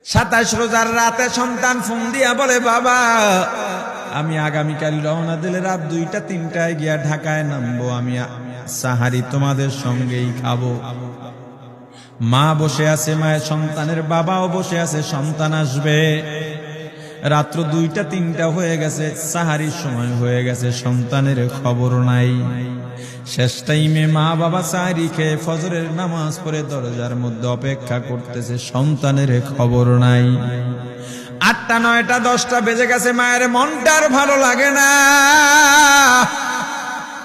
27 রোজার রাতে সন্তান ফোন দিয়া বলে, বাবা আমি আগামীকাল রওনা দিলে রাত 2টা-3টায় গিয়া ঢাকায় নামবো, আমি সাহারি তোমাদের সঙ্গেই খাবো। মা বসে আছে, মায়ের সন্তানের বাবাও বসে আছে, সন্তান আসবে। রাত্র 2টা-3টা হয়ে গেছে, সাহারির সময় হয়ে গেছে, সন্তানের খবর নাই। শেষ টাইমে মা বাবা সাহারি খেয়ে ফজরের নামাজ পড়ে দরজার মধ্যে অপেক্ষা করতেছে, সন্তানের খবর নাই। 8টা, 9টা, 10টা বেজে গেছে, মায়ের মনটার ভালো লাগে না।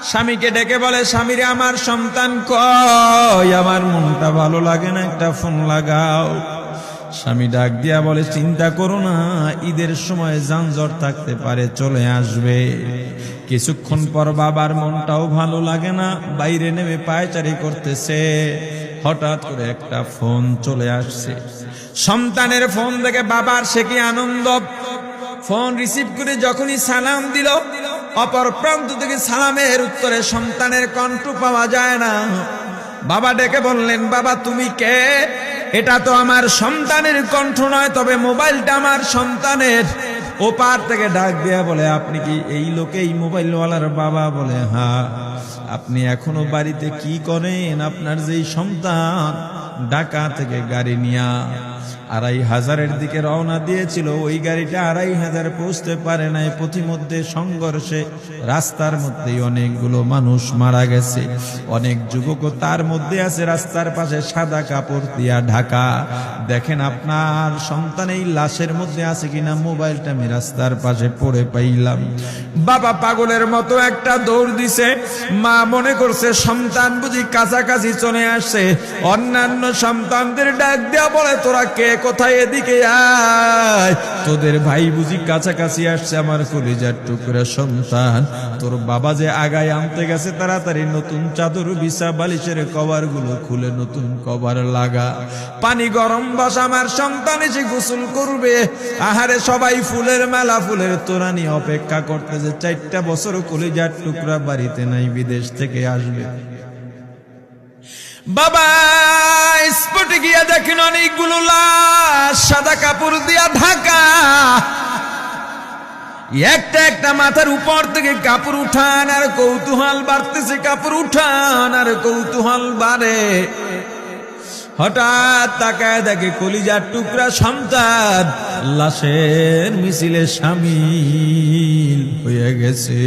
স্বামীকে ডেকে বলে, স্বামীরে আমার সন্তান কই, আমার মনটা ভালো লাগে না, একটা ফোন লাগাও। স্বামী ডাক দিয়া বলে, চিন্তা করো না, ঈদের সময় যানজট থাকতে পারে, চলে আসবে। কিছুক্ষণ পর বাবার মনটাও ভালো লাগে না, বাইরে নেমে পায়চারি করতেছে। হঠাৎ করে একটা ফোন চলে আসছে, সন্তানের ফোন দেখে বাবার সে কি আনন্দ। ফোন রিসিভ করে যখনই সালাম দিল, অপর প্রান্ত থেকে সালামের উত্তরে সন্তানের কণ্ঠ পাওয়া যায় না। বাবা ডেকে বললেন, বাবা তুমি কে? এটা তো আমার সন্তানের কণ্ঠ নয়, তবে মোবাইলটা আমার সন্তানের। ওপার থেকে ডাক দেয়া বলে, আপনি কি এই লোকে, এই মোবাইলওয়ালার বাবা? বলে, হ্যাঁ। আপনি এখনো বাড়িতে কি করেন? আপনার যেই সন্তান ঢাকা থেকে গাড়ি নিয়া 2500-এর দিকে রওনা দিয়েছিল, ওই গাড়িটা 2500 পৌঁছতে পারে নাই। পথিমধ্যে সংঘর্ষে রাস্তার মধ্যেই অনেকগুলো মানুষ মারা গেছে, অনেক যুবকও তার মধ্যে আছে। রাস্তার পাশে সাদা কাপড় দিয়া ঢাকা। দেখেন আপনার সন্তান এই লাশের মধ্যে আছে কিনা। মোবাইলটা আমি রাস্তার পাশে পড়ে পাইলাম। বাবা পাগলের মতো একটা দৌড় দিছে। মা মনে করছে সন্তান বুঝি কাছাকাছি চলে আসছে। অন্যান্য সন্তানদের ডাক দেয়া বলে, তোরা কে, কোথায়, এদিকে আয়, তোদের ভাই বুঝি কাছাকাছি আসছে। আমার কলিজার টুকরা সন্তান, তোর বাবা যে আগায় আনতে গেছে, তাড়াতাড়ি নতুন চাদর বিছা, বালিশের কভার গুলো খুলে নতুন কভার লাগা, পানি গরম বসা, আমার সন্তান এসে গোসল করবে। আহারে সবাই ফুলের মেলা, ফুলের তোড়া নিয়ে অপেক্ষা করতেছে। 4টা বছর কলিজার টুকরা বাড়িতে নাই, বিদেশ থেকে আসবে। বাবা স্পটে গিয়া দেখেন অনেকগুলো লাশ, সাদা কাপড় দিয়া ঢাকা। একটা একটা মাথার উপর থেকে কাপড় উঠান আর কৌতূহল বাড়তেছে, কাপড় উঠান আর কৌতূহল বাড়ে। হঠাৎ তাকায় দেখে কলিজার টুকরা সন্তান লাশের মিছিলে শামিল হয়ে গেছে।